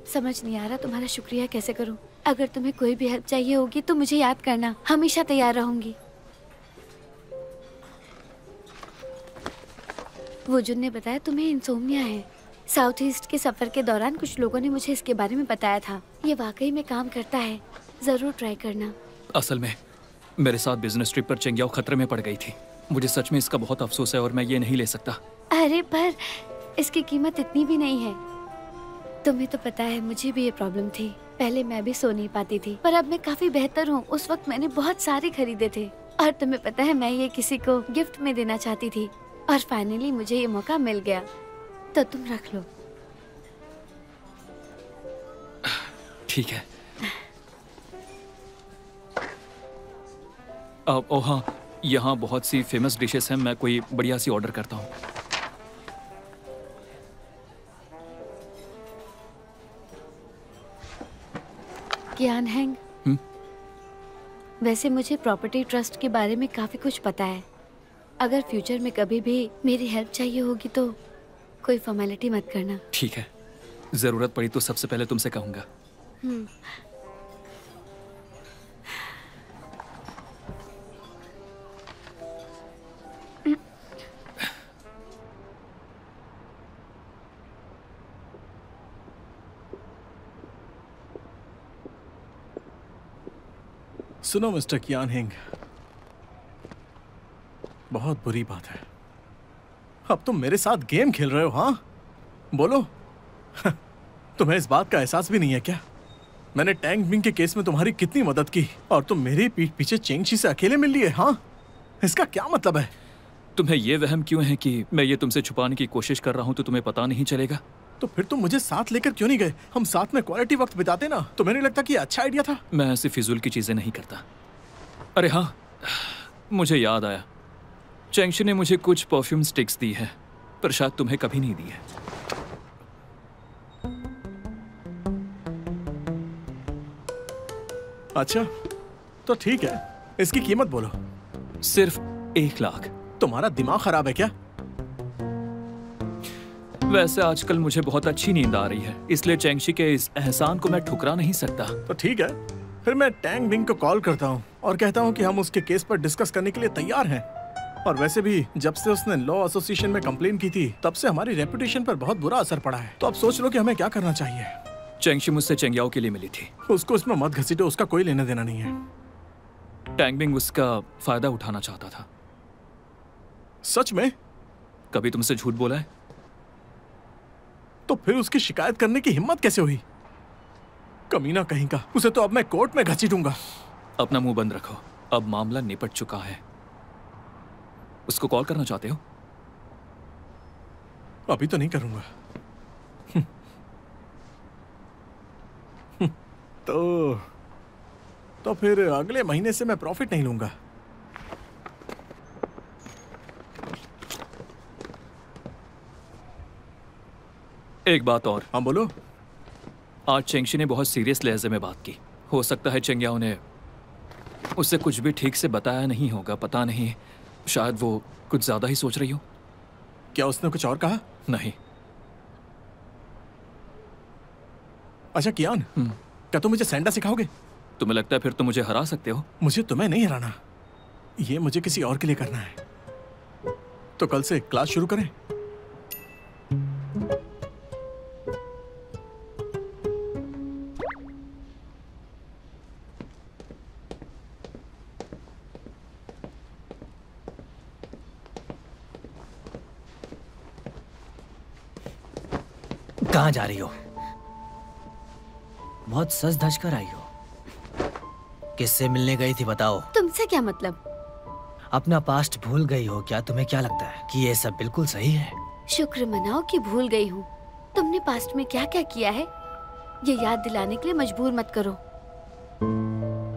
समझ नहीं आ रहा तुम्हारा शुक्रिया कैसे करूं। अगर तुम्हें कोई भी हेल्प चाहिए होगी तो मुझे याद करना, हमेशा तैयार रहूंगी। वुजुन ने बताया तुम्हें इंसोम्निया है। साउथ ईस्ट के सफर के दौरान कुछ लोगों ने मुझे इसके बारे में बताया था। ये वाकई में काम करता है, जरूर ट्राई करना। असल में मेरे साथ बिजनेस ट्रिप पर चेंगियाओ खतरे में पड़ गई थी। मुझे सच में इसका बहुत अफसोस है और मैं ये नहीं ले सकता। अरे पर इसकी कीमत इतनी भी नहीं है। तुम्हें तो पता है मुझे भी ये प्रॉब्लम थी। पहले मैं भी सो नहीं पाती थी, पर अब मैं काफी बेहतर हूँ। उस वक्त मैंने बहुत सारे खरीदे थे और तुम्हें पता है मैं ये किसी को गिफ्ट में देना चाहती थी और फाइनली मुझे ये मौका मिल गया। तो तुम रख लो। ठीक है। ओ हाँ, यहाँ बहुत सी फेमस डिशेस हैं। मैं कोई बढ़िया सी ऑर्डर करता हूँ। कियान हैंग, वैसे मुझे प्रॉपर्टी ट्रस्ट के बारे में काफी कुछ पता है। अगर फ्यूचर में कभी भी मेरी हेल्प चाहिए होगी तो कोई फॉर्मेलिटी मत करना। ठीक है, जरूरत पड़ी तो सबसे पहले तुमसे कहूंगा। सुनो मिस्टर कियान हिंग, बहुत बुरी बात है। अब तुम मेरे साथ गेम खेल रहे हो? हाँ बोलो। तुम्हें इस बात का एहसास भी नहीं है क्या? मैंने टैंग बिंग के केस में तुम्हारी कितनी मदद की और तुम मेरी पीठ पीछे चेंगशी से अकेले मिल लिए। हाँ, इसका क्या मतलब है? तुम्हें ये वहम क्यों है कि मैं ये तुमसे छुपाने की कोशिश कर रहा हूँ तो तुम्हें पता नहीं चलेगा? तो फिर तुम मुझे साथ लेकर क्यों नहीं गए? हम साथ में क्वालिटी वक्त बिताते ना। तुम्हें नहीं लगता कि ये अच्छा आइडिया था? मैं ऐसी फिजूल की चीजें नहीं करता। अरे हाँ, मुझे याद आया, चेंगशी ने मुझे कुछ परफ्यूम स्टिक्स दी है, पर शायद तुम्हें कभी नहीं दी है। अच्छा तो ठीक है, इसकी कीमत बोलो। सिर्फ 1 लाख। तुम्हारा दिमाग खराब है क्या? वैसे आजकल मुझे बहुत अच्छी नींद आ रही है, इसलिए चेंगशी के इस एहसान को मैं ठुकरा नहीं सकता। तो ठीक है, फिर मैं टैंग बिंग को कॉल करता हूँ और कहता हूँ कि हम उसके केस पर डिस्कस करने के लिए तैयार हैं। और वैसे भी जब से उसने लॉ एसोसिएशन में कंप्लेन की थी तब से हमारी रेपुटेशन पर बहुत बुरा असर पड़ा है। तो अब सोच लो कि हमें क्या करना चाहिए। चेंगशी मुझसे चेंगियाओ के लिए मिली थी। उसको इसमें मत घसीटो, उसका कोई लेना देना नहीं है। टैंग बिंग उसका फायदा उठाना चाहता था। सच में? कभी तुमसे झूठ बोला है? तो फिर उसकी शिकायत करने की हिम्मत कैसे हुई? कमीना कहीं का, उसे तो अब मैं कोर्ट में घसीटूंगा। अपना मुंह बंद रखो, अब मामला निपट चुका है। उसको कॉल करना चाहते हो? अभी तो नहीं करूंगा। तो फिर अगले महीने से मैं प्रॉफिट नहीं लूंगा। एक बात और। हाँ बोलो। आज चेंगशी ने बहुत सीरियस लहजे में बात की। हो सकता है चेंगियाओ ने उससे कुछ भी ठीक से बताया नहीं होगा, पता नहीं, शायद वो कुछ ज्यादा ही सोच रही हो। क्या उसने कुछ और कहा? नहीं। अच्छा कियान, क्या तुम मुझे सैंडा सिखाओगे? तुम्हें लगता है फिर तुम मुझे हरा सकते हो? मुझे तुम्हें नहीं हराना, ये मुझे किसी और के लिए करना है। तो कल से क्लास शुरू करें? कहाँ जा रही हो? बहुत सज धज कर आई हो। किससे मिलने गई थी बताओ? तुमसे क्या मतलब? अपना पास्ट भूल गई हो क्या? तुम्हें क्या लगता है कि ये सब बिल्कुल सही है? शुक्र मनाओ कि भूल गई हूँ। तुमने पास्ट में क्या क्या किया है ये याद दिलाने के लिए मजबूर मत करो।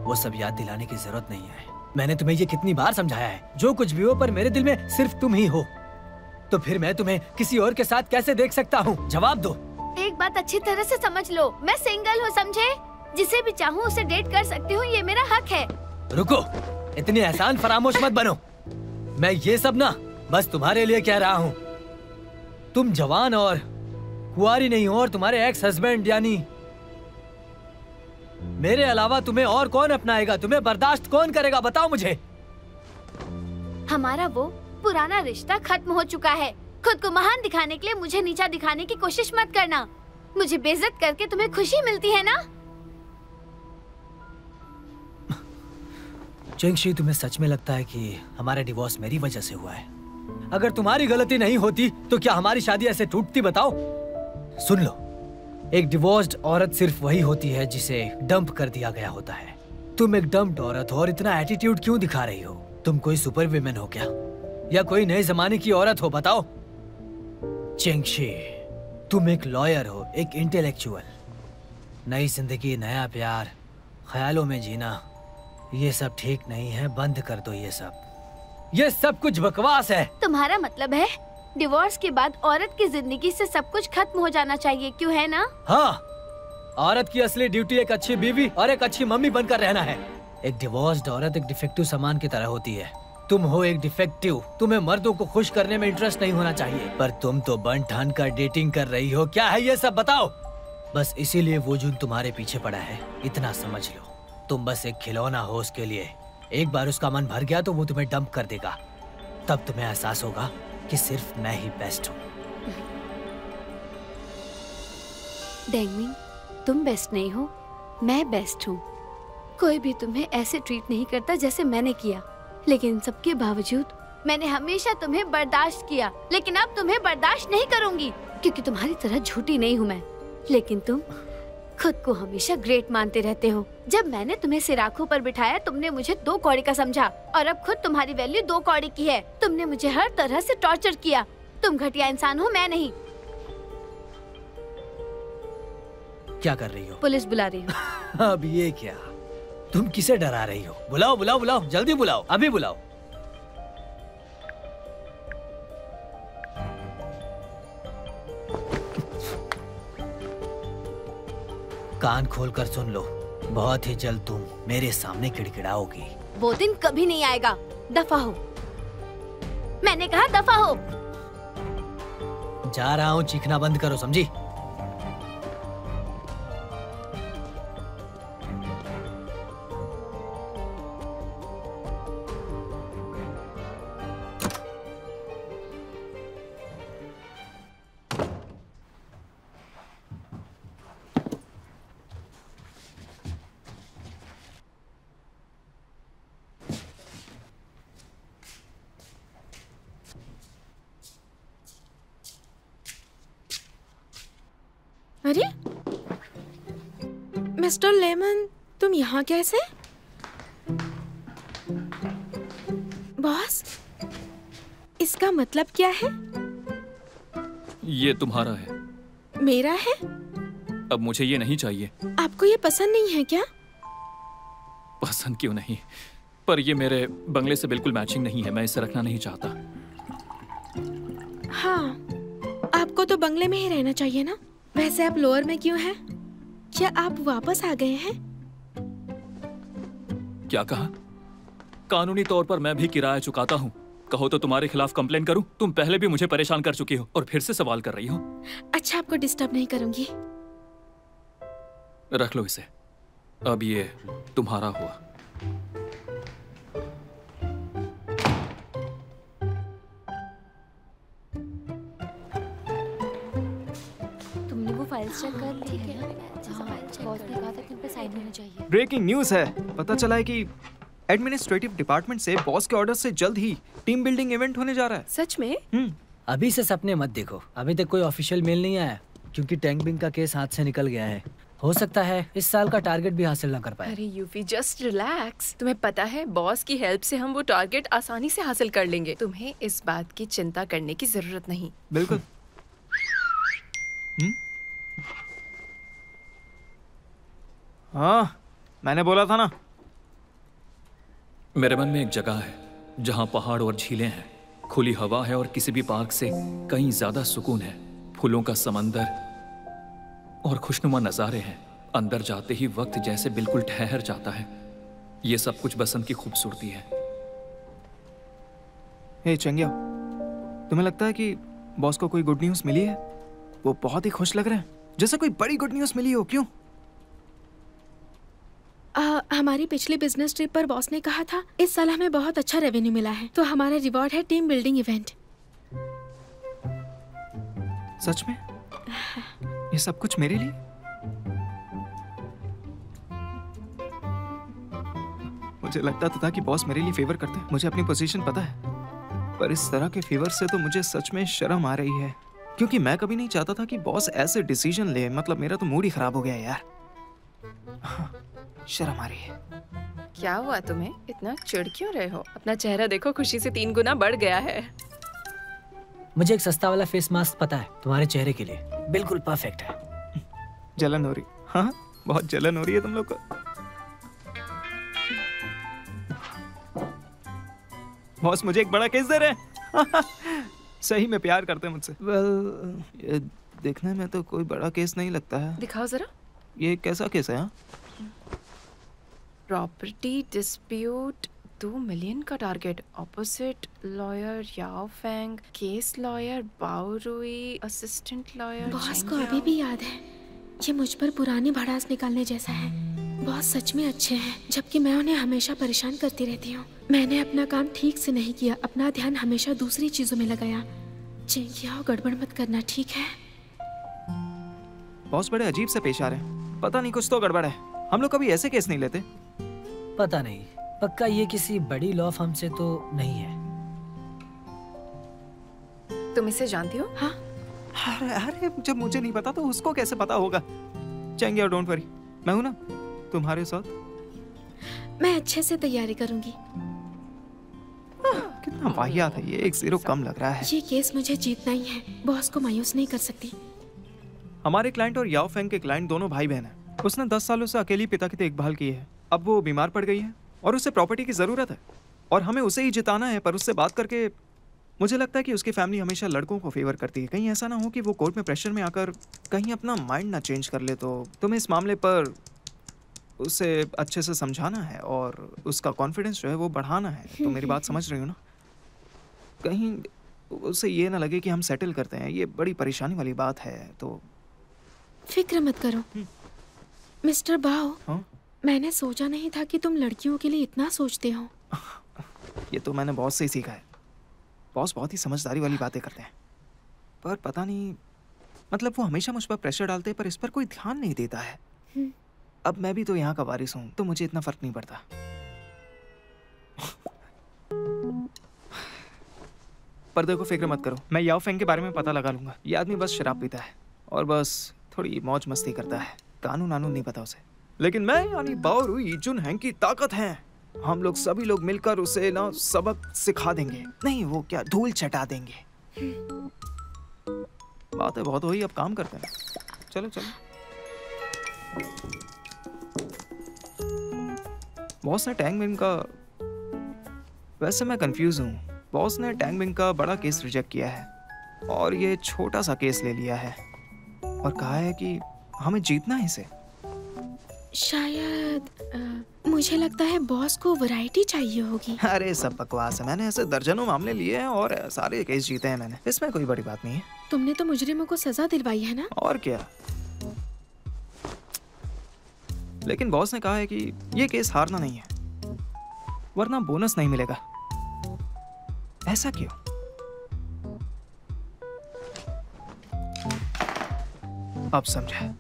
वो सब याद दिलाने की जरूरत नहीं है। मैंने तुम्हें ये कितनी बार समझाया है, जो कुछ भी हो पर मेरे दिल में सिर्फ तुम ही हो। तो फिर मैं तुम्हें किसी और के साथ कैसे देख सकता हूँ? जवाब दो। एक बात अच्छी तरह से समझ लो, मैं सिंगल हूँ, समझे? जिसे भी चाहूँ उसे डेट कर सकती हूँ, ये मेरा हक है। रुको, इतनी एहसान फरामोश मत बनो। मैं ये सब ना बस तुम्हारे लिए कह रहा हूँ। तुम जवान और कुंवारी नहीं हो और तुम्हारे एक्स हस्बैंड यानी मेरे अलावा तुम्हें और कौन अपनाएगा? तुम्हें बर्दाश्त कौन करेगा? बताओ मुझे। हमारा वो पुराना रिश्ता खत्म हो चुका है। खुद को महान दिखाने के लिए मुझे नीचा दिखाने की कोशिश मत करना। मुझे बेइज्जत करके तुम्हें खुशी मिलती है ना? चेंगशी, तुम्हें सच में लगता है कि हमारा डिवोर्स मेरी वजह से हुआ है? अगर तुम्हारी गलती नहीं होती तो क्या हमारी शादी ऐसे टूटती? बताओ। सुन लो, एक डिवोर्स्ड औरत सिर्फ वही होती है जिसे डंप कर दिया गया होता है। तुम एक डंप्ड औरत हो और इतना एटीट्यूड क्यों दिखा रही हो? तुम कोई सुपर विमेन हो क्या, या कोई नए जमाने की औरत हो? बताओ। चेंगशी, तुम एक लॉयर हो, एक इंटेलेक्चुअल। नई जिंदगी, नया प्यार, ख्यालों में जीना, ये सब ठीक नहीं है। बंद कर दो ये सब कुछ बकवास है। तुम्हारा मतलब है डिवोर्स के बाद औरत की जिंदगी से सब कुछ खत्म हो जाना चाहिए, क्यों है ना? हाँ, औरत की असली ड्यूटी एक अच्छी बीवी और एक अच्छी मम्मी बनकर रहना है। एक डिवोर्स्ड औरत एक डिफेक्टिव सामान की तरह होती है। तुम हो एक डिफेक्टिव। तुम्हें मर्दों को खुश करने में इंटरेस्ट नहीं होना चाहिए, पर तुम तो बन ठान कर डेटिंग कर रही हो। क्या है ये सब? बताओ। बस इसीलिए वो जुन तुम्हारे पीछे पड़ा है, इतना समझ लो। तुम बस एक खिलौना हो उसके लिए। एक बार उसका मन भर गया तो वो तुम्हें डंप कर देगा। तब तुम्हें एहसास होगा कि सिर्फ मैं ही बेस्ट हूँ। डेंगमिन, तुम बेस्ट नहीं हो, मैं बेस्ट हूँ। कोई भी तुम्हें ऐसे ट्रीट नहीं करता जैसे मैंने किया, लेकिन इन सबके बावजूद मैंने हमेशा तुम्हें बर्दाश्त किया। लेकिन अब तुम्हें बर्दाश्त नहीं करूंगी, क्योंकि तुम्हारी तरह झूठी नहीं हूँ मैं। लेकिन तुम खुद को हमेशा ग्रेट मानते रहते हो। जब मैंने तुम्हें सिर आंखों पर बिठाया, तुमने मुझे 2 कौड़ी का समझा, और अब खुद तुम्हारी वैल्यू 2 कौड़ी की है। तुमने मुझे हर तरह से टॉर्चर किया। तुम घटिया इंसान हो, मैं नहीं। क्या कर रही हो? पुलिस बुला रही हूँ। अब ये क्या? तुम किसे डरा रही हो? बुलाओ बुलाओ बुलाओ, जल्दी बुलाओ, अभी बुलाओ। कान खोलकर सुन लो, बहुत ही जल्द तुम मेरे सामने किड़किड़ाओगी। वो दिन कभी नहीं आएगा। दफा हो, मैंने कहा दफा हो। जा रहा हूँ, चीखना बंद करो, समझी? अरे मिस्टर लेमन, तुम यहाँ कैसे? बॉस, इसका मतलब क्या है? ये तुम्हारा है। मेरा है? अब मुझे ये नहीं चाहिए। आपको ये पसंद नहीं है क्या? पसंद क्यों नहीं, पर ये मेरे बंगले से बिल्कुल मैचिंग नहीं है। मैं इसे रखना नहीं चाहता। हाँ, आपको तो बंगले में ही रहना चाहिए ना। वैसे आप लोअर में क्यों हैं? क्या आप वापस आ गए हैं? क्या कहा? कानूनी तौर पर मैं भी किराया चुकाता हूँ। कहो तो तुम्हारे खिलाफ कंप्लेन करूं? तुम पहले भी मुझे परेशान कर चुकी हो और फिर से सवाल कर रही हो। अच्छा, आपको डिस्टर्ब नहीं करूंगी। रख लो इसे, अब ये तुम्हारा हुआ। तुमने वो फाइल्स चेक कर ली है? बॉस ने कहा था कि इन पे साइन होने चाहिए। ब्रेकिंग न्यूज़ है, पता चला है कि एडमिनिस्ट्रेटिव डिपार्टमेंट से बॉस के ऑर्डर से जल्द ही टीम बिल्डिंग इवेंट होने जा रहा है। सच में? अभी से सपने मत देखो, अभी तक कोई ऑफिशियल मेल नहीं आया, क्योंकि टैंक बिंग का केस हाथ से निकल गया है। हो सकता है इस साल का टारगेट भी हासिल ना कर पाए। अरे यूफी, जस्ट रिलैक्स। तुम्हें पता है बॉस की हेल्प से हम वो टारगेट आसानी से हासिल कर लेंगे। तुम्हें इस बात की चिंता करने की जरूरत नहीं। बिल्कुल। हाँ, मैंने बोला था ना। मेरे मन में एक जगह है जहाँ पहाड़ और झीलें हैं, खुली हवा है और किसी भी पार्क से कहीं ज्यादा सुकून है। फूलों का समंदर और खुशनुमा नजारे हैं। अंदर जाते ही वक्त जैसे बिल्कुल ठहर जाता है। ये सब कुछ बसंत की खूबसूरती है। हे चंगिया, तुम्हें लगता है कि बॉस को कोई गुड न्यूज़ मिली है? वो बहुत ही खुश लग रहे हैं, जैसे कोई बड़ी गुड न्यूज़ मिली हो। क्यों? हमारी पिछली बिजनेस ट्रिप पर बॉस ने कहा था इस साल हमें बहुत अच्छा रेवेन्यू मिला है, तो हमारा रिवॉर्ड है टीम बिल्डिंग इवेंट। सच में? ये सब कुछ मेरे लिए? मुझे लगता था कि बॉस मेरे लिए फेवर करते हैं, मुझे अपनी पोजीशन पता है, पर इस तरह के फेवर से तो मुझे सच में शर्म आ रही है, क्योंकि मैं कभी नहीं चाहता था कि बॉस ऐसे डिसीजन ले। मतलब मेरा तो मूड ही खराब हो गया यार। शर्म आ रही है। क्या हुआ तुम्हें? इतना चिढ़ क्यों रहे हो? अपना चेहरा देखो, खुशी से 3 गुना बढ़ गया है। मुझे एक सस्ता वाला फेस मास्क पता है तुम्हारे चेहरे के लिए, बिल्कुल परफेक्ट है। जलन हो रही? हाँ, बहुत जलन हो रही है तुम लोग को। बॉस मुझे एक बड़ा केस दे रहे हैं। सही में प्यार करते हैं मुझसे। ये देखने में तो कोई बड़ा केस नहीं लगता है। दिखाओ जरा। ये कैसा केस है? प्रॉपर्टी डिस्प्यूट, 2 मिलियन का target, opposite lawyer Yao Feng, case lawyer Bao Rui, assistant lawyer. Boss को अभी भी याद है, ये मुझ पर पुरानी भड़ास निकालने जैसा है। बॉस सच में अच्छे हैं, जबकि मैं उन्हें हमेशा परेशान करती रहती हूँ। मैंने अपना काम ठीक से नहीं किया, अपना ध्यान हमेशा दूसरी चीजों में लगाया। चिंकियाओ, गड़बड़ मत करना, ठीक है? बॉस बड़े अजीब से पेश आ रहे हैं, पता नहीं कुछ तो गड़बड़ है। हम लोग कभी ऐसे केस नहीं लेते। पता नहीं, पक्का ये किसी बड़ी लॉ फर्म से तो नहीं है। तुम इसे जानती हो? हाँ। अरे जब मुझे नहीं पता तो उसको कैसे पता होगा? चेंगियाओ, डोंट वरी, मैं हूं ना तुम्हारे साथ। मैं अच्छे से तैयारी करूंगी। कितना वाहियात है ये, 1 0 कम लग रहा है। ये केस मुझे जीतना ही है, बॉस को मायूस नहीं कर सकती। हमारे क्लाइंट और याओ फेंग के क्लाइंट दोनों भाई बहन हैं। उसने 10 सालों से अकेली पिता की देखभाल की है। अब वो बीमार पड़ गई है और उसे प्रॉपर्टी की जरूरत है और हमें उसे ही जिताना है। पर उससे बात करके मुझे लगता है कि उसकी फैमिली हमेशा लड़कों को फेवर करती है। कहीं ऐसा ना हो कि वो कोर्ट में प्रेशर में आकर कहीं अपना माइंड ना चेंज कर ले। तो तुम्हें इस मामले पर उसे अच्छे से समझाना है और उसका कॉन्फिडेंस जो है वो बढ़ाना है। तो मेरी बात समझ रही हो ना? कहीं उसे ये ना लगे कि हम सेटल करते हैं, ये बड़ी परेशानी वाली बात है। तो फिक्र मत करो मिस्टर बाओ। हाँ? मैंने सोचा नहीं था कि तुम लड़कियों के लिए इतना सोचते हो। ये तो मैंने बॉस से ही सीखा है। बॉस बहुत ही समझदारी वाली बातें करते हैं, पर पता नहीं, मतलब वो हमेशा मुझ पर प्रेशर डालते हैं पर इस पर कोई ध्यान नहीं देता है। अब मैं भी तो यहाँ का वारिस हूँ, तो मुझे इतना फर्क नहीं पड़ता। पर देखो, फिक्र मत करो, मैं याओ फेंग के बारे में पता लगा लूंगा। ये आदमी बस शराब पीता है और बस थोड़ी मौज मस्ती करता है। कानून वानून नहीं पता उसे। लेकिन मैं यानी बाओ रुई जुन हैंग की ताकत है। हम लोग सभी लोग मिलकर उसे ना सबक सिखा देंगे। नहीं, वो क्या, धूल चटा देंगे। बातें बहुत हुई, अब काम करते हैं। चलो चलो। बॉस ने टैंग मिंग का, वैसे मैं कंफ्यूज हूँ। बॉस ने टैंग मिंग का बड़ा केस रिजेक्ट किया है और ये छोटा सा केस ले लिया है और कहा है कि हमें जीतना है इसे। शायद मुझे लगता है बॉस को वैरायटी चाहिए होगी। अरे सब बकवास है, मैंने ऐसे दर्जनों मामले लिए हैं और सारे केस जीते हैं मैंने। इसमें कोई बड़ी बात नहीं है। तुमने तो मुजरिमों को सजा दिलवाई है ना? और क्या। लेकिन बॉस ने कहा है कि ये केस हारना नहीं है, वरना बोनस नहीं मिलेगा। ऐसा क्यों? अब समझा।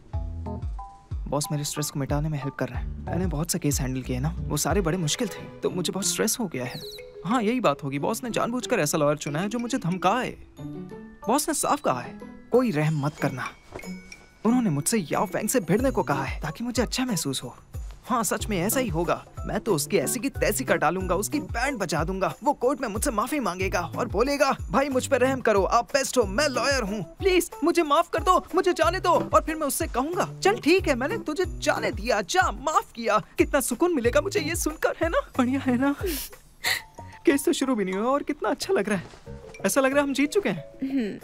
बॉस मेरे स्ट्रेस को मिटाने में हेल्प कर रहे हैं। मैंने बहुत से केस हैंडल किए ना, वो सारे बड़े मुश्किल थे, तो मुझे बहुत स्ट्रेस हो गया है। हाँ, यही बात होगी। बॉस ने जानबूझकर ऐसा लॉयर चुना है जो मुझे धमकाए। बॉस ने साफ कहा है, कोई रहम मत करना। उन्होंने मुझसे याओ फेंग से भिड़ने को कहा है ताकि मुझे अच्छा महसूस हो। हाँ, सच में ऐसा ही होगा। मैं तो उसकी ऐसी की तैसी कर डालूंगा, उसकी बैंड बजा दूंगा। वो कोर्ट में मुझसे माफी मांगेगा और बोलेगा, भाई मुझ पर रहम करो, आप बेस्ट हो, मैं लॉयर हूँ, प्लीज मुझे माफ कर दो, मुझे जाने दो। और फिर मैं उससे कहूंगा, चल ठीक है, मैंने तुझे जाने दिया, जा, माफ किया। कितना सुकून मिलेगा मुझे ये सुनकर, है ना? बढ़िया है ना? केस तो शुरू भी नहीं हुआ और कितना अच्छा लग रहा है। ऐसा लग रहा है हम जीत चुके हैं।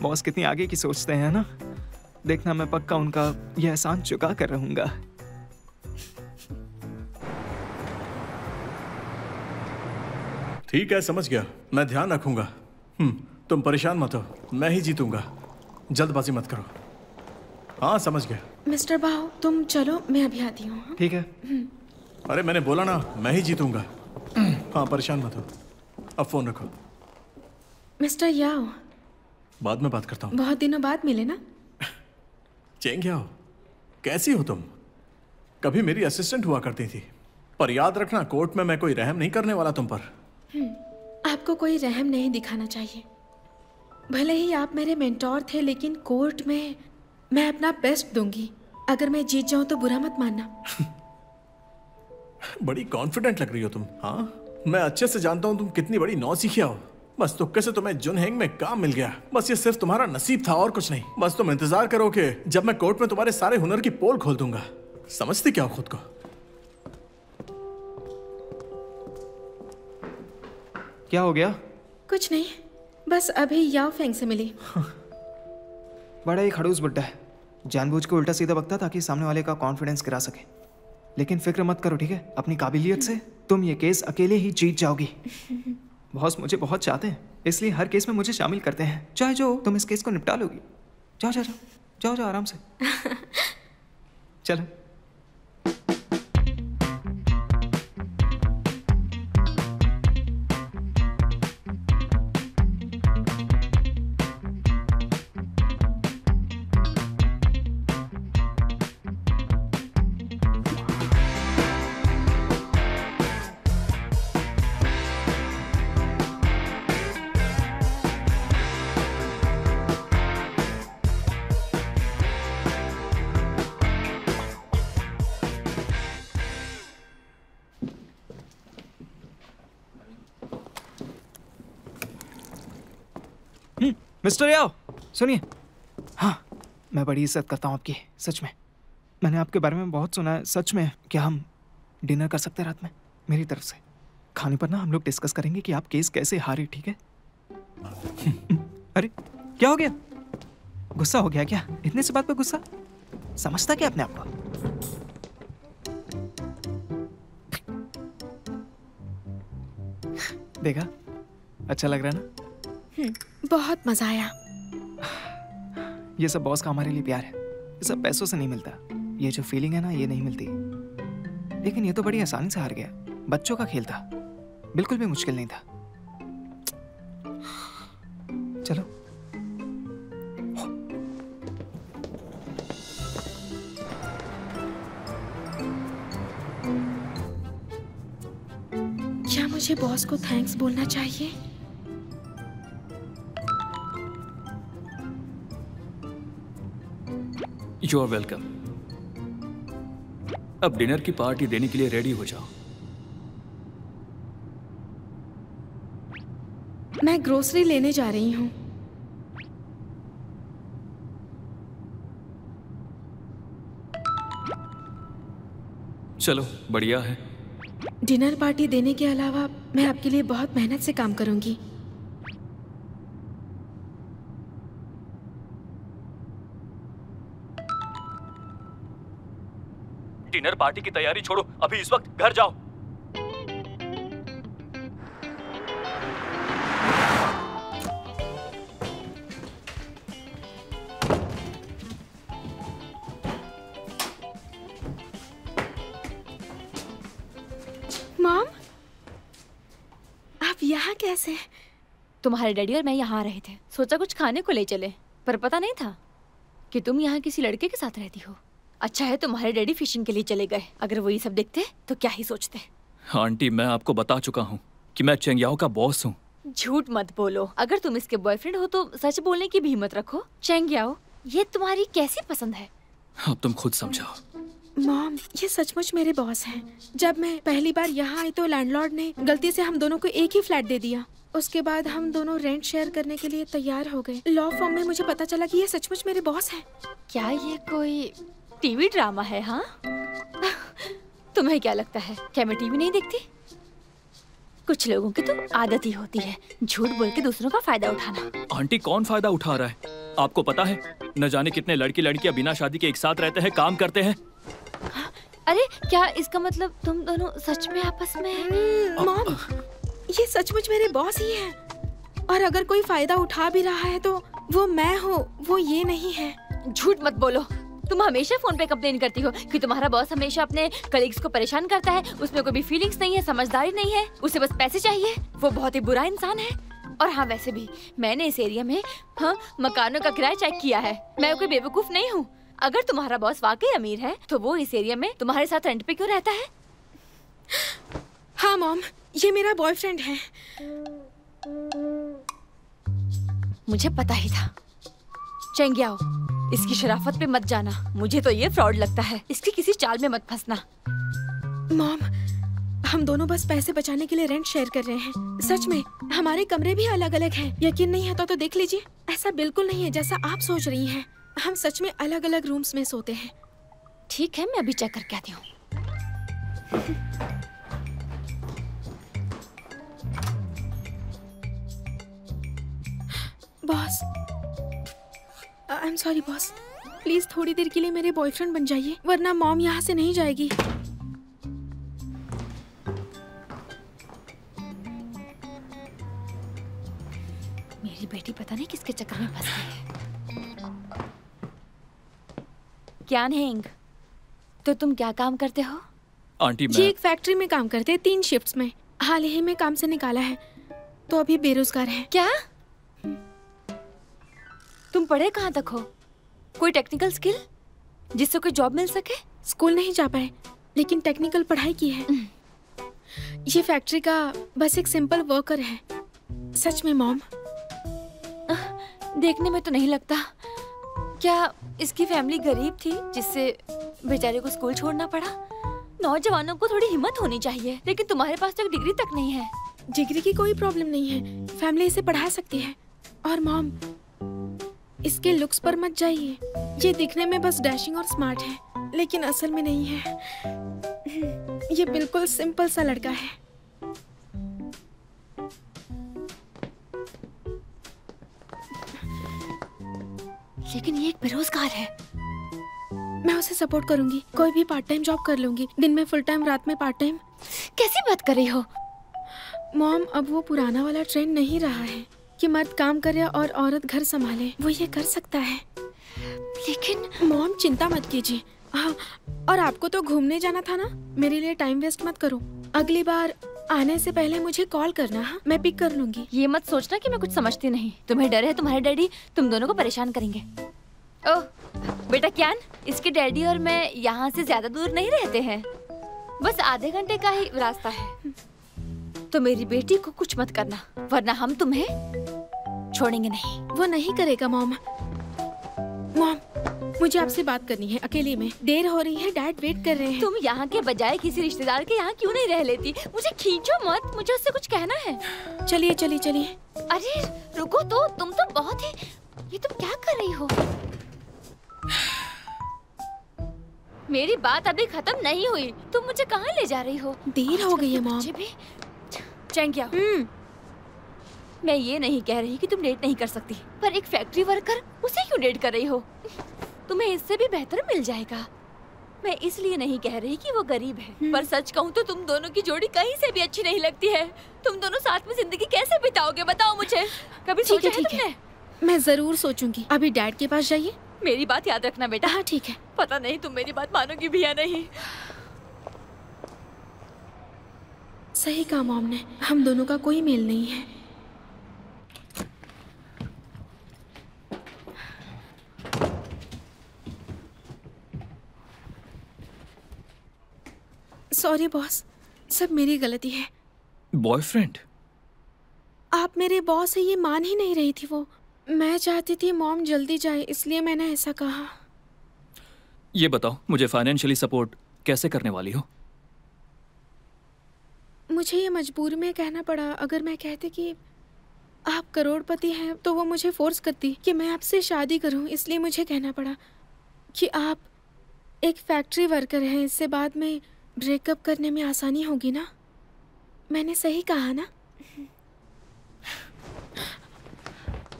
बॉस कितनी आगे की सोचते हैं ना। देखना, मैं पक्का उनका यह एहसान चुका कर रहूंगा। ठीक है, समझ गया, मैं ध्यान रखूंगा। तुम परेशान मत हो, मैं ही जीतूंगा। जल्दबाजी मत करो। हाँ समझ गया। मिस्टर बाओ तुम चलो, मैं अभी आती हूँ। ठीक है। अरे मैंने बोला ना मैं ही जीतूंगा। हाँ परेशान मत हो, अब फोन रखो। मिस्टर याओ, बाद में बात करता हूँ। बहुत दिनों बाद मिले ना। चेंग याओ, कैसी हो तुम? कभी मेरी असिस्टेंट हुआ करती थी, पर याद रखना कोर्ट में मैं कोई रहम नहीं करने वाला तुम पर। आपको कोई रहम नहीं दिखाना चाहिए। भले ही आप मेरे मेंटोर थे, लेकिन कोर्ट में मैं अपना बेस्ट दूंगी। अगर मैं जीत जाऊं तो बुरा मत मानना। बड़ी कॉन्फिडेंट लग रही हो तुम। हाँ मैं अच्छे से जानता हूँ तुम कितनी बड़ी नौसिखिया हो। बस तुक्के से तुम्हें जुनहेंग में काम मिल गया। बस ये सिर्फ तुम्हारा नसीब था और कुछ नहीं। बस तुम इंतजार करो कि जब मैं कोर्ट में तुम्हारे सारे हुनर की पोल खोल दूंगा। समझती क्या हो खुद को? क्या हो गया? कुछ नहीं, बस अभी याओ फेंग से मिली। बड़ा ही खड़ूस बुड्ढा है, जानबूझ के उल्टा सीधा बकता ताकि सामने वाले का कॉन्फिडेंस गिरा सके। लेकिन फिक्र मत करो, ठीक है? अपनी काबिलियत से तुम ये केस अकेले ही जीत जाओगी। बॉस मुझे बहुत चाहते हैं, इसलिए हर केस में मुझे शामिल करते हैं। चाहे जो तुम इस केस को निपटा लोगी। जाओ जाओ जाओ जाओ जाओ आराम से। चलो। मिस्टर याओ सुनिए। हाँ मैं बड़ी इज्जत करता हूँ आपकी, सच में। मैंने आपके बारे में बहुत सुना है। सच में क्या हम डिनर कर सकते हैं रात में? मेरी तरफ से खाने पर ना हम लोग डिस्कस करेंगे कि आप केस कैसे हारे, ठीक है? अरे क्या हो गया? गुस्सा हो गया क्या? इतने से बात पे गुस्सा? समझता क्या अपने आप को? देखा, अच्छा लग रहा है ना? बहुत मजा आया। ये सब बॉस का हमारे लिए प्यार है। ये सब पैसों से नहीं मिलता। ये जो फीलिंग है ना, ये नहीं मिलती। लेकिन ये तो बड़ी आसानी से हार गया। बच्चों का खेल था, बिल्कुल भी मुश्किल नहीं था। चलो। क्या मुझे बॉस को थैंक्स बोलना चाहिए? You are welcome. अब डिनर की पार्टी देने के लिए रेडी हो जाओ। मैं ग्रोसरी लेने जा रही हूँ। चलो बढ़िया है। डिनर पार्टी देने के अलावा मैं आपके लिए बहुत मेहनत से काम करूंगी। डिनर पार्टी की तैयारी छोड़ो, अभी इस वक्त घर जाओ। मॉम, आप यहाँ कैसे? तुम्हारे डैडी और मैं यहाँ आ रहे थे, सोचा कुछ खाने को ले चले, पर पता नहीं था कि तुम यहाँ किसी लड़के के साथ रहती हो। अच्छा है तुम्हारे डैडी फिशिंग के लिए चले गए, अगर वो ये सब देखते तो क्या ही सोचते। आंटी मैं आपको बता चुका हूँ कि मैं चेंग याओ का बॉस हूँ। झूठ मत बोलो, अगर तुम इसके बॉयफ्रेंड हो तो सच बोलने की भी हिम्मत रखो। चेंग याओ, ये तुम्हारी कैसी पसंद है? अब तुम खुद समझाओ। मॉम, ये सचमुच मेरे बॉस हैं। जब मैं पहली बार यहाँ आई तो लैंडलॉर्ड ने गलती से हम दोनों को एक ही फ्लैट दे दिया। उसके बाद हम दोनों रेंट शेयर करने के लिए तैयार हो गए। लॉ फॉर्म में मुझे पता चला कि ये सचमुच मेरे बॉस हैं। क्या ये कोई टीवी ड्रामा है? हाँ तुम्हें क्या लगता है क्या मैं टीवी नहीं देखती? कुछ लोगों की तो आदत ही होती है झूठ बोल के दूसरों का फायदा उठाना। आंटी कौन फायदा उठा रहा है? आपको पता है न जाने कितने लड़की लड़कियां बिना शादी के एक साथ रहते हैं, काम करते हैं। अरे क्या इसका मतलब तुम दोनों सच में आपस में? मॉम, ये सचमुच मेरे बॉस ही हैं। और अगर कोई फायदा उठा भी रहा है तो वो मैं हूँ, वो ये नहीं है। झूठ मत बोलो, तुम हमेशा फोन पे कंप्लेन करती हो कि तुम्हारा बॉस हमेशा अपने कलीग्स को परेशान करता है, उसमें कोई भी फीलिंग्स नहीं है, समझदारी नहीं है, उसे बस पैसे चाहिए। वो बहुत ही बुरा इंसान है। और हाँ, वैसे भी मैंने इस एरिया में मकानों का किराया चेक किया है। मैं कोई बेवकूफ नहीं हूँ। अगर तुम्हारा बॉस वाकई अमीर है तो वो इस एरिया में तुम्हारे साथ रेंट पे क्यों रहता है? हाँ मॉम, ये मेरा बॉयफ्रेंड है। मुझे पता ही था। चेंगियाओ, इसकी शराफत पे मत जाना। मुझे तो ये फ्रॉड लगता है। इसकी किसी चाल में मत फंसना। मॉम, हम दोनों बस पैसे बचाने के लिए रेंट शेयर कर रहे हैं। सच में हमारे कमरे भी अलग अलग हैं। यकीन नहीं आता तो देख लीजिए। ऐसा बिल्कुल नहीं है जैसा आप सोच रही हैं। हम सच में अलग अलग रूम्स में सोते हैं। ठीक है, मैं अभी चेक करके आती हूँ। Boss, I am sorry boss. Please थोड़ी देर के लिए मेरे बॉयफ्रेंड बन जाइए, वरना मॉम यहाँ से नहीं जाएगी। मेरी बेटी पता नहीं किसके चक्कर में फंस गई है। क्या नेंग, तो तुम क्या काम करते हो? आंटी जी एक फैक्ट्री में काम करते हैं 3 शिफ्ट्स में। हाल ही में काम से निकाला है तो अभी बेरोजगार है। क्या? तुम पढ़े कहाँ तक हो? कोई टेक्निकल स्किल जिससे कोई जॉब मिल सके? स्कूल नहीं जा पाए लेकिन टेक्निकल पढ़ाई की है। ये फैक्ट्री का बस एक सिंपल वर्कर है। सच में मॉम। देखने में तो नहीं लगता। क्या इसकी फैमिली गरीब थी जिससे बेचारे को स्कूल छोड़ना पड़ा? नौजवानों को थोड़ी हिम्मत होनी चाहिए, लेकिन तुम्हारे पास तो एक डिग्री तक नहीं है। डिग्री की कोई प्रॉब्लम नहीं है, फैमिली इसे पढ़ा सकती है। और मॉम, इसके लुक्स पर मत जाइए। ये दिखने में बस डैशिंग और स्मार्ट है, लेकिन असल में नहीं है। ये बिल्कुल सिंपल सा लड़का है। लेकिन ये एक बेरोजगार है। मैं उसे सपोर्ट करूंगी। कोई भी पार्ट टाइम जॉब कर लूंगी। दिन में फुल टाइम, रात में पार्ट टाइम। कैसी बात कर रही हो? मॉम, अब वो पुराना वाला ट्रेंड नहीं रहा है कि मर्द काम करे और औरत घर संभाले। वो ये कर सकता है। लेकिन मॉम चिंता मत कीजिए। हाँ, और आपको तो घूमने जाना था ना, मेरे लिए टाइम वेस्ट मत करो। अगली बार आने से पहले मुझे कॉल करना। हाँ, मैं पिक कर लूंगी। ये मत सोचना कि मैं कुछ समझती नहीं। तुम्हें डर है तुम्हारे डैडी तुम दोनों को परेशान करेंगे। ओह बेटा क्यान, इसके डैडी और मैं यहाँ से ज्यादा दूर नहीं रहते हैं, बस आधे घंटे का ही रास्ता है। तो मेरी बेटी को कुछ मत करना, वरना हम तुम्हें छोड़ेंगे नहीं। वो नहीं करेगा मॉम। मॉम, मुझे आपसे बात करनी है अकेले में। देर हो रही है, डैड वेट कर रहे हैं। तुम यहाँ के बजाय किसी रिश्तेदार के यहाँ क्यों नहीं रह लेती? मुझे खींचो मत, मुझे उससे कुछ कहना है। चलिए चलिए चलिए। अरे रुको तो, तुम तो बहुत ही, ये तुम क्या कर रही हो? मेरी बात अभी खत्म नहीं हुई। तुम मुझे कहाँ ले जा रही हो? देर हो गई है मॉम। चैंगिया, मैं ये नहीं कह रही कि तुम डेट नहीं कर सकती, पर एक फैक्ट्री वर्कर, उसे क्यों डेट कर रही हो? तुम्हें इससे भी बेहतर मिल जाएगा। मैं इसलिए नहीं कह रही कि वो गरीब है, पर सच कहूँ तो तुम दोनों की जोड़ी कहीं से भी अच्छी नहीं लगती है। तुम दोनों साथ में जिंदगी कैसे बिताओगे बताओ मुझे? कभी सोचा है तुमने? मैं जरूर सोचूंगी। अभी डैड के पास जाइए। मेरी बात याद रखना बेटा। हाँ ठीक है। पता नहीं तुम मेरी बात मानोगी भी या नहीं। सही कहा मॉम ने, हम दोनों का कोई मेल नहीं है। सॉरी बॉस, सब मेरी गलती है। बॉयफ्रेंड? आप मेरे बॉस है ये मान ही नहीं रही थी वो। मैं चाहती थी मॉम जल्दी जाए, इसलिए मैंने ऐसा कहा। ये बताओ, मुझे फाइनेंशियली सपोर्ट कैसे करने वाली हो? मुझे ये मजबूरी में कहना पड़ा। अगर मैं कहती कि आप करोड़पति हैं तो वो मुझे फोर्स करती कि मैं आपसे शादी करूं, इसलिए मुझे कहना पड़ा कि आप एक फैक्ट्री वर्कर हैं, इससे बाद में ब्रेकअप करने में आसानी होगी ना। मैंने सही कहा ना?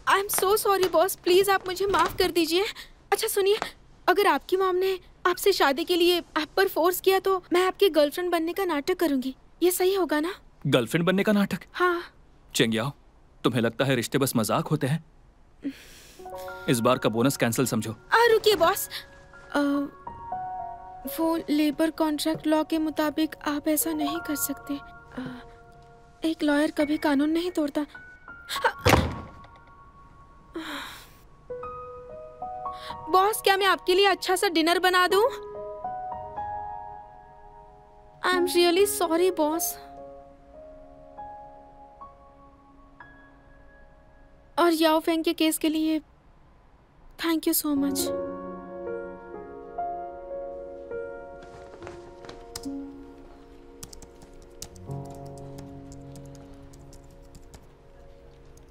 I am so sorry boss, please आप मुझे माफ कर दीजिए। अच्छा सुनिए, अगर आपकी मॉम ने आपसे शादी के लिए आप पर फोर्स किया तो मैं आपकी गर्लफ्रेंड बनने का नाटक करूंगी। ये सही होगा ना? गर्लफ्रेंड बनने का नाटक? हाँ। चेंगियाओ, तुम्हें लगता है रिश्ते बस मजाक होते हैं? इस बार का बोनस कैंसिल समझो। रुकिए बॉस, वो लेबर कॉन्ट्रैक्ट लॉ के मुताबिक आप ऐसा नहीं कर सकते। एक लॉयर कभी कानून नहीं तोड़ता। बॉस, क्या मैं आपके लिए अच्छा सा डिनर बना दूं? I am really sorry boss. और याओ फेंग के केस के लिए thank you so much.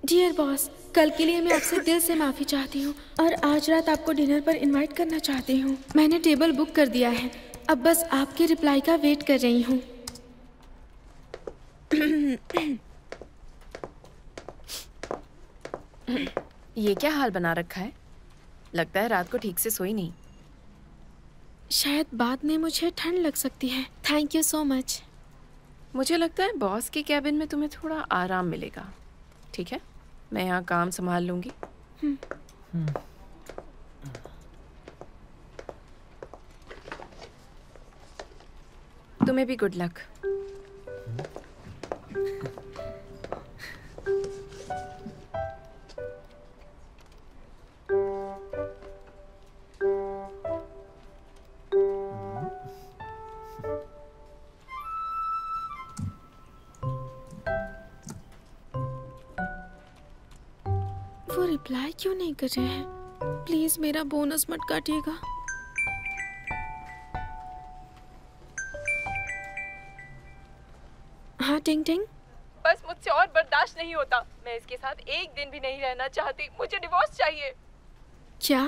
Dear boss, कल के लिए मैं आपसे दिल से माफी चाहती हूँ और आज रात आपको डिनर पर इनवाइट करना चाहती हूँ। मैंने टेबल बुक कर दिया है, अब बस आपके रिप्लाई का वेट कर रही हूँ। ये क्या हाल बना रखा है? लगता है रात को ठीक से सोई नहीं। शायद बाद में मुझे ठंड लग सकती है। Thank you so much. मुझे लगता है बॉस के कैबिन में तुम्हें थोड़ा आराम मिलेगा। ठीक है, मैं यहाँ काम संभाल लूंगी। तुम्हें भी गुड लक। वो रिप्लाई क्यों नहीं कर रहे हैं? प्लीज मेरा बोनस मत काटिएगा। हाँ टिंग टिंग। बस मुझसे और बर्दाश्त नहीं होता। मैं इसके साथ एक दिन भी नहीं रहना चाहती। मुझे डिवोर्स चाहिए। क्या?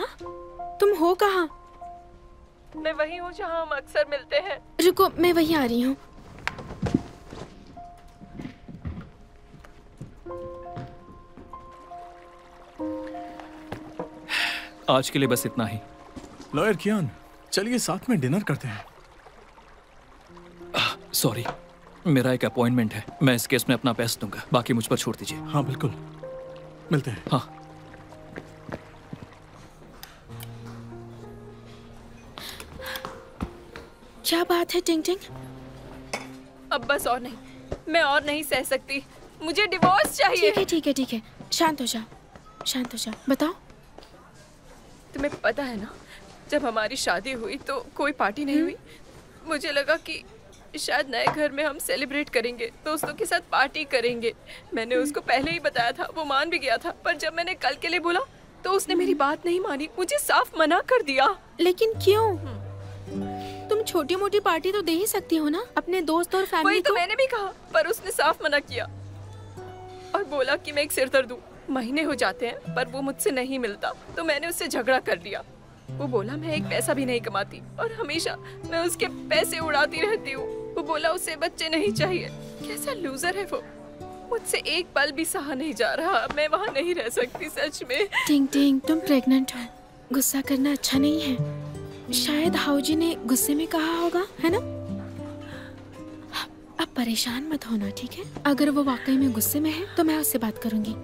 तुम हो कहाँ? मैं वही हूँ जहाँ हम अक्सर मिलते हैं। रुको, मैं वहीं आ रही हूँ। आज के लिए बस इतना ही। लॉयर कियान, चलिए साथ में डिनर करते हैं। सॉरी, मेरा एक अपॉइंटमेंट है। मैं इस केस में अपना बेस्ट दूंगा, बाकी मुझ पर छोड़ दीजिए। हाँ बिल्कुल, मिलते हैं। हाँ। क्या बात है टिंग टिंग? अब बस और नहीं, मैं और नहीं सह सकती। मुझे डिवोर्स चाहिए। ठीक है ठीक है ठीक है, शांत हो जाओ, शांत हो जाओ। बताओ। तुम्हें पता है ना, जब हमारी शादी हुई तो कोई पार्टी नहीं हुई। मुझे लगा कि शायद नए घर में हम सेलिब्रेट करेंगे, दोस्तों के साथ पार्टी करेंगे। मैंने उसको पहले ही बताया था, वो मान भी गया था। पर जब मैंने कल के लिए बोला तो उसने मेरी बात नहीं मानी, मुझे साफ मना कर दिया। लेकिन क्यों? तुम छोटी मोटी पार्टी तो दे ही सकती हो ना अपने दोस्त और फैमिली वही को। तो मैंने भी कहा, पर उसने साफ मना किया और बोला कि मैं एक सिरदर्द हूँ। महीने हो जाते हैं पर वो मुझसे नहीं मिलता, तो मैंने उससे झगड़ा कर दिया। वो बोला मैं एक पैसा भी नहीं कमाती और हमेशा मैं उसके पैसे उड़ाती रहती हूँ। वो बोला उसे बच्चे नहीं चाहिए। कैसा लूजर है वो। मुझसे एक पल भी सहा नहीं जा रहा। मैं वहाँ नहीं रह सकती सच में। टिंग टिंग, तुम प्रेग्नेंट हो, गुस्सा करना अच्छा नहीं है। शायद हाउजी ने गुस्से में कहा होगा, है ना? अब परेशान मत होना, ठीक है? अगर वो वाकई में गुस्से में है तो मैं उससे बात करूंगी।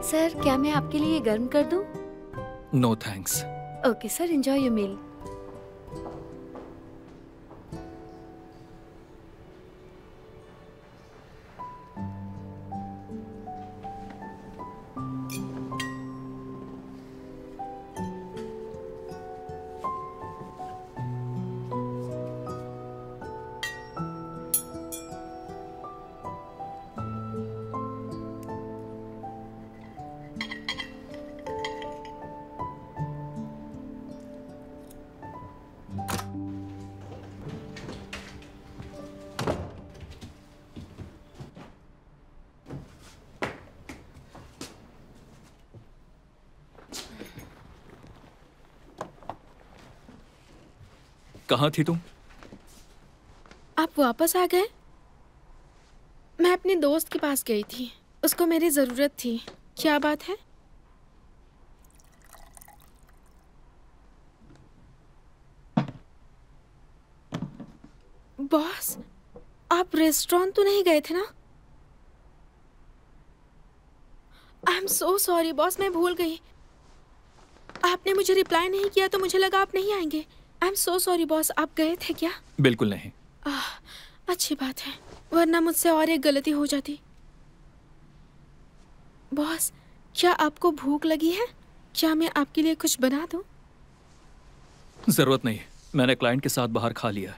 सर, क्या मैं आपके लिए गर्म कर दूं? No thanks. Okay sir, enjoy your meal. कहाँ थी तुम? आप वापस आ गए? मैं अपने दोस्त के पास गई थी, उसको मेरी जरूरत थी। क्या बात है? बॉस, आप रेस्टोरेंट तो नहीं गए थे ना? I am so sorry boss, मैं भूल गई। आपने मुझे रिप्लाई नहीं किया तो मुझे लगा आप नहीं आएंगे। I am so sorry boss, आप गए थे क्या? बिल्कुल नहीं। अच्छी बात है, वरना मुझसे और एक गलती हो जाती। बॉस, क्या आपको भूख लगी है? क्या मैं आपके लिए कुछ बना दूं? जरूरत नहीं, मैंने क्लाइंट के साथ बाहर खा लिया।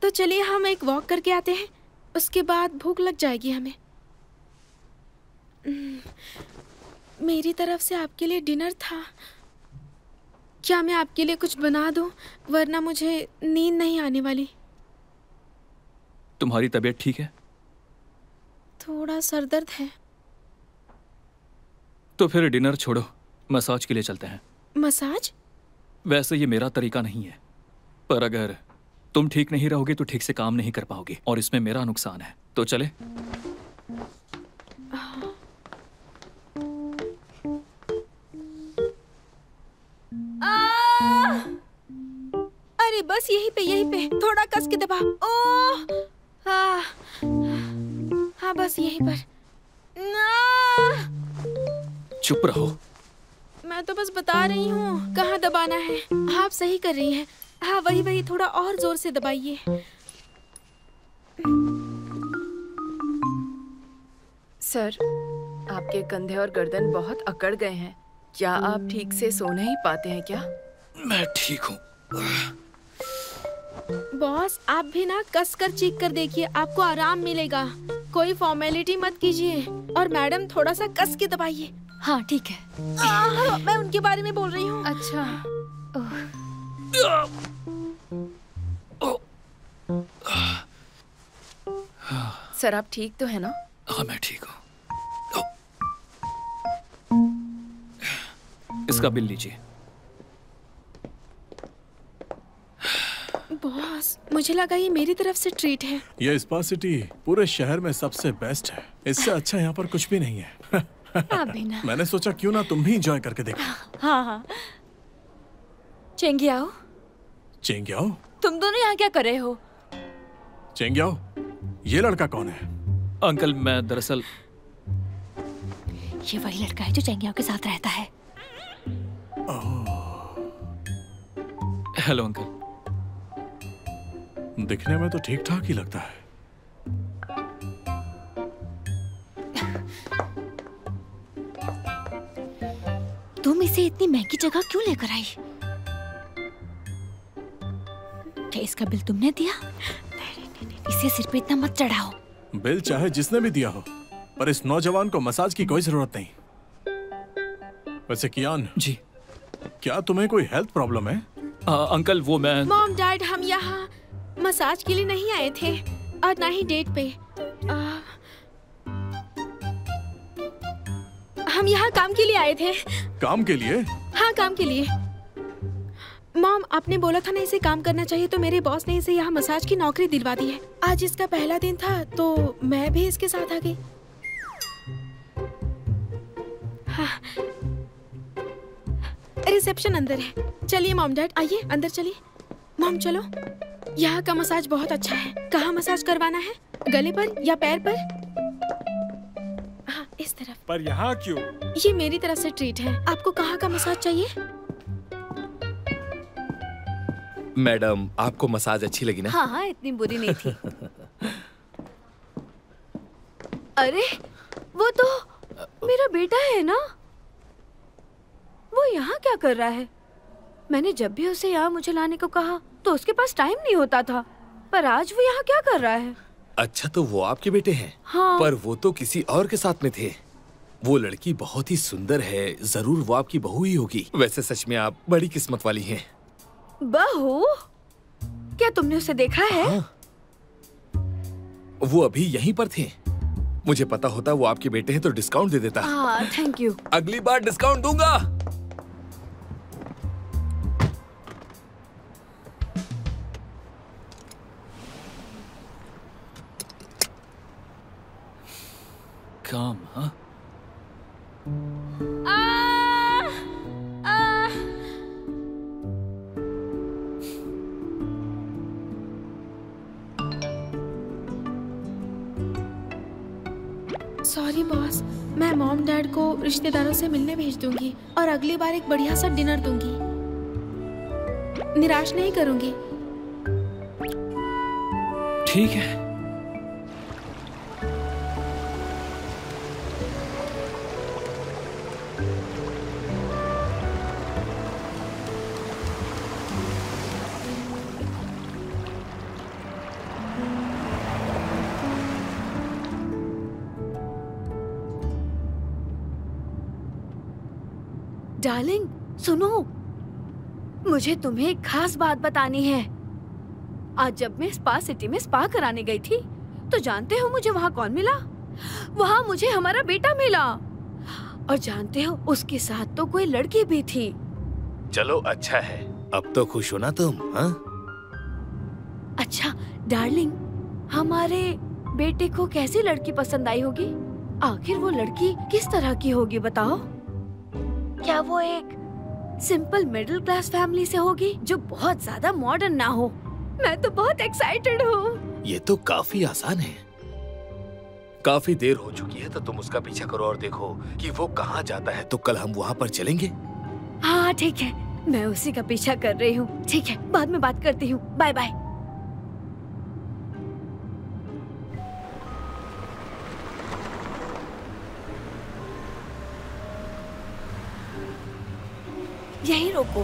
तो चलिए हम एक वॉक करके आते हैं, उसके बाद भूख लग जाएगी हमें। मेरी तरफ से आपके लिए डिनर था। क्या मैं आपके लिए कुछ बना दूं? वरना मुझे नींद नहीं आने वाली। तुम्हारी तबीयत ठीक है? थोड़ा सरदर्द है। तो फिर डिनर छोड़ो, मसाज के लिए चलते हैं। मसाज? वैसे ये मेरा तरीका नहीं है, पर अगर तुम ठीक नहीं रहोगे तो ठीक से काम नहीं कर पाओगे और इसमें मेरा नुकसान है। तो चले? अरे बस यहीं पे थोड़ा कस के दबा। हाँ बस यहीं पर। चुप रहो। मैं तो बस बता रही हूँ कहाँ दबाना है। आप सही कर रही हैं। हाँ वही थोड़ा और जोर से दबाइए। सर, आपके कंधे और गर्दन बहुत अकड़ गए हैं। क्या आप ठीक से सो नहीं पाते हैं क्या? मैं ठीक हूँ। बॉस, आप भी ना कस कर चीख कर देखिए, आपको आराम मिलेगा। कोई फॉर्मेलिटी मत कीजिए। और मैडम थोड़ा सा कस के दबाइए। हाँ ठीक है। मैं उनके बारे में बोल रही हूँ। अच्छा। सर आप ठीक तो है ना? हाँ मैं ठीक हूँ। इसका बिल लीजिए। बॉस, मुझे लगा ये मेरी तरफ से ट्रीट है। ये स्पा सिटी पूरे शहर में सबसे बेस्ट है। इससे अच्छा यहाँ पर कुछ भी नहीं है। ना। मैंने सोचा क्यों ना तुम भी एंजॉय करके देखो। हाँ। चेंगियाओ, चेंगियाओ, तुम दोनों यहाँ क्या कर रहे हो? चेंगियाओ, ये लड़का कौन है? अंकल, मैं दरअसल ये वही लड़का है जो चेंगियाओ के साथ रहता है। Hello uncle. दिखने में तो ठीक ठाक ही लगता है। तुम इसे इतनी महंगी जगह क्यों लेकर आई? क्या इसका बिल तुमने दिया? इसे सिर पे इतना मत चढ़ाओ। बिल चाहे जिसने भी दिया हो, पर इस नौजवान को मसाज की कोई जरूरत नहीं। वैसे कियान जी, क्या तुम्हें कोई हेल्थ प्रॉब्लम है? अंकल वो मैं मॉम डैड, हम यहाँ मसाज के लिए नहीं आए थे और ना ही डेट पे। हम यहाँ काम के लिए आए थे। काम के लिए? हाँ काम के लिए। मॉम, आपने बोला था ना इसे काम करना चाहिए, तो मेरे बॉस ने इसे यहाँ मसाज की नौकरी दिलवा दी है। आज इसका पहला दिन था तो मैं भी इसके साथ आ गई। हाँ। रिसेप्शन अंदर है। चलिए मॉम डैड, आइए अंदर चलिए। मॉम चलो। यहाँ का मसाज बहुत अच्छा है। कहाँ मसाज करवाना है? गले पर या पैर पर? हाँ इस तरफ। पर यहाँ क्यों? ये मेरी तरफ से ट्रीट है। आपको कहाँ का मसाज चाहिए? मैडम, आपको मसाज अच्छी लगी ना? हाँ, इतनी बुरी नहीं थी। अरे वो तो मेरा बेटा है ना? वो यहाँ क्या कर रहा है? मैंने जब भी उसे यहाँ मुझे लाने को कहा तो उसके पास टाइम नहीं होता था, पर आज वो यहाँ क्या कर रहा है? अच्छा, तो वो आपके बेटे हैं? हाँ। पर वो तो किसी और के साथ में थे। वो लड़की बहुत ही सुंदर है, जरूर वो आपकी बहू ही होगी। वैसे सच में आप बड़ी किस्मत वाली हैं। बहू? क्या तुमने उसे देखा है? हाँ। वो अभी यहीं पर थे। मुझे पता होता वो आपके बेटे हैं तो डिस्काउंट दे देता। Thank you. अगली बार डिस्काउंट दूंगा। काम, हाँ? सॉरी बॉस, मैं मॉम डैड को रिश्तेदारों से मिलने भेज दूंगी और अगली बार एक बढ़िया सा डिनर दूंगी। निराश नहीं करूंगी। ठीक है। डार्लिंग, सुनो, मुझे तुम्हें एक खास बात बतानी है। आज जब मैं स्पा सिटी में स्पा कराने गई थी, तो जानते हो मुझे वहाँ कौन मिला? वहाँ मुझे हमारा बेटा मिला। और जानते हो, उसके साथ तो कोई लड़की भी थी। चलो अच्छा है, अब तो खुश हो ना तुम, हाँ? अच्छा डार्लिंग, हमारे बेटे को कैसी लड़की पसंद आई होगी? आखिर वो लड़की किस तरह की होगी बताओ? क्या वो एक सिंपल मिडिल क्लास फैमिली से होगी जो बहुत ज्यादा मॉडर्न ना हो? मैं तो बहुत एक्साइटेड हूँ। ये तो काफी आसान है। काफी देर हो चुकी है, तो तुम उसका पीछा करो और देखो कि वो कहाँ जाता है, तो कल हम वहाँ पर चलेंगे। हाँ ठीक है, मैं उसी का पीछा कर रही हूँ। ठीक है, बाद में बात करती हूँ। Bye bye. यहीं रोको।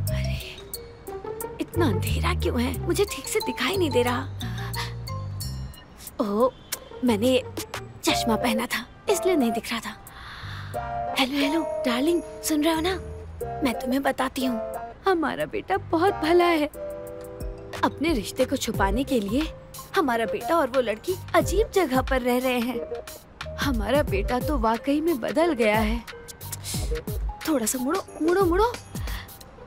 अरे, इतना अंधेरा क्यों है? मुझे ठीक से दिखाई नहीं दे रहा। ओह, मैंने चश्मा पहना था, इसलिए नहीं दिख रहा था। हेलो हेलो डार्लिंग, सुन रहे हो ना? मैं तुम्हें बताती हूँ, हमारा बेटा बहुत भला है। अपने रिश्ते को छुपाने के लिए हमारा बेटा और वो लड़की अजीब जगह पर रह रहे हैं। हमारा बेटा तो वाकई में बदल गया है। थोड़ा सा मुड़ो मुड़ो मुड़ो।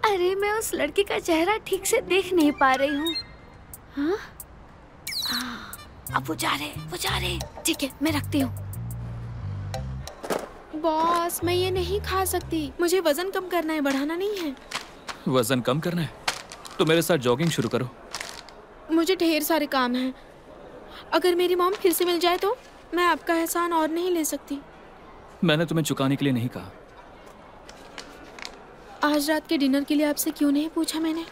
अरे मैं उस लड़की का चेहरा ठीक से देख नहीं पा रही हूँ। हाँ? अब वो जा रहे। ठीक है, मैं रखती हूँ। बॉस, मैं ये नहीं खा सकती। मुझे वजन कम करना है, बढ़ाना नहीं है। वजन कम करना है तो मेरे साथ जॉगिंग शुरू करो। मुझे ढेर सारे काम हैं। अगर मेरी मॉम फिर से मिल जाए तो मैं आपका एहसान और नहीं ले सकती। मैंने तुम्हें चुकाने के लिए नहीं कहा। आज रात के डिनर के लिए आपसे क्यों नहीं पूछा मैंने?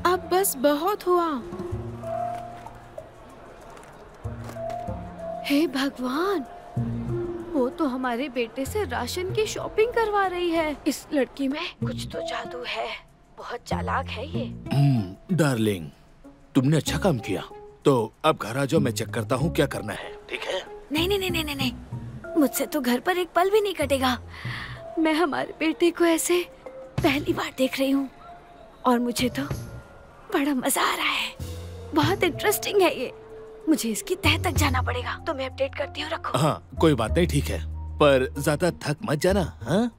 अब बस बहुत हुआ। हे भगवान, वो तो हमारे बेटे से राशन की शॉपिंग करवा रही है। इस लड़की में कुछ तो जादू है। बहुत चालाक है ये। डार्लिंग, तुमने अच्छा काम किया। तो अब घर आ जाओ, मैं चेक करता हूँ क्या करना है। ठीक है? नहीं, मुझसे तो घर पर एक पल भी नहीं कटेगा। मैं हमारे बेटे को ऐसे पहली बार देख रही हूँ और मुझे तो बड़ा मजा आ रहा है। बहुत इंटरेस्टिंग है ये। मुझे इसकी तह तक जाना पड़ेगा। तो मैं अपडेट करती हूँ, रखो। हाँ, कोई बात नहीं, ठीक है, पर ज्यादा थक मत जाना, हाँ?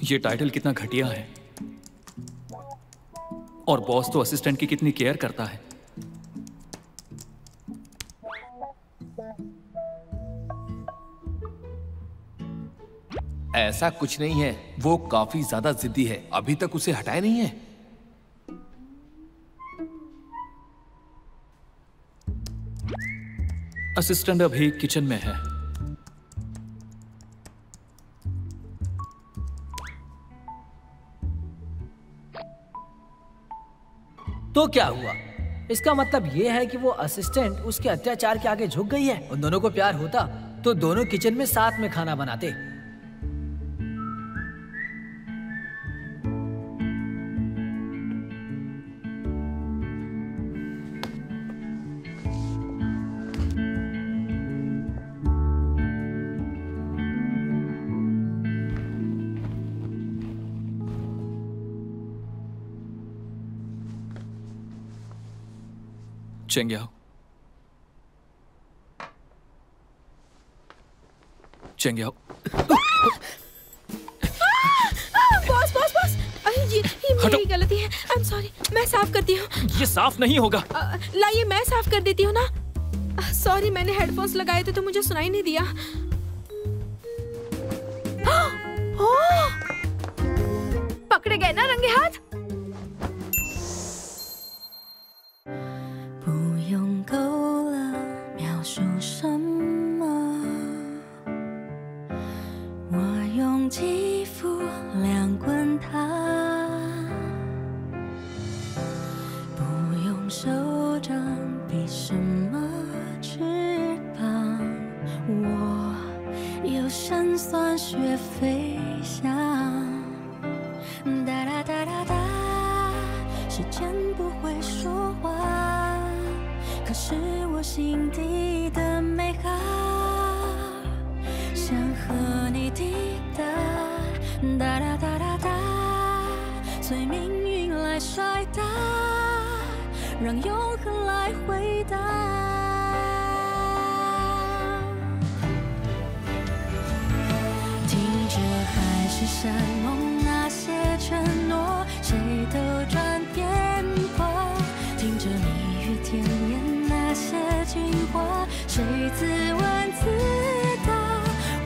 ये टाइटल कितना घटिया है। और बॉस तो असिस्टेंट की कितनी केयर करता है। ऐसा कुछ नहीं है, वो काफी ज्यादा जिद्दी है। अभी तक उसे हटाया नहीं है। असिस्टेंट अभी किचन में है। तो क्या हुआ? इसका मतलब ये है कि वो असिस्टेंट उसके अत्याचार के आगे झुक गई है। उन दोनों को प्यार होता तो दोनों किचन में साथ में खाना बनाते। चेंग्याओ, चेंग्याओ। बॉस बॉस बॉस, ये मेरी गलती है। आई एम सॉरी, मैं साफ करती हूँ। ये साफ नहीं होगा। लाइए मैं साफ कर देती हूँ ना। सॉरी, मैंने हेडफोन्स लगाए थे तो मुझे सुनाई नहीं दिया। पकड़े गए ना रंगे हाथ।让永恒来回答。听着海市蜃楼那些承诺，谁都转变过。听着蜜语甜言那些情话，谁自问自答。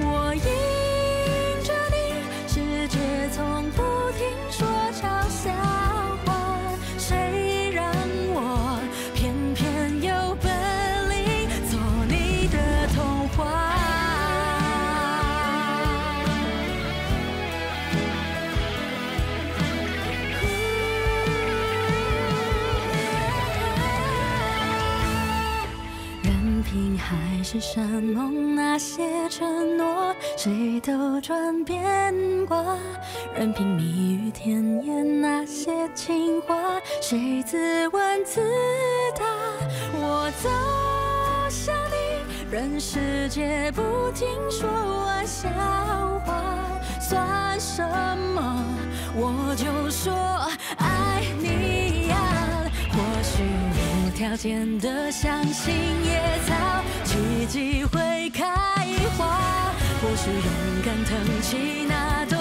我迎着你，世界从不停说嘲笑话。谁让我偏偏有本领做你的童话？任凭海市蜃楼那些承诺，谁都转变过。任凭蜜语甜言那些情话，谁自问自答。我走向你，任世界不停说玩笑话，算什么？我就说爱你呀。或许无条件的相信野草，奇迹会开花。或许勇敢腾起那朵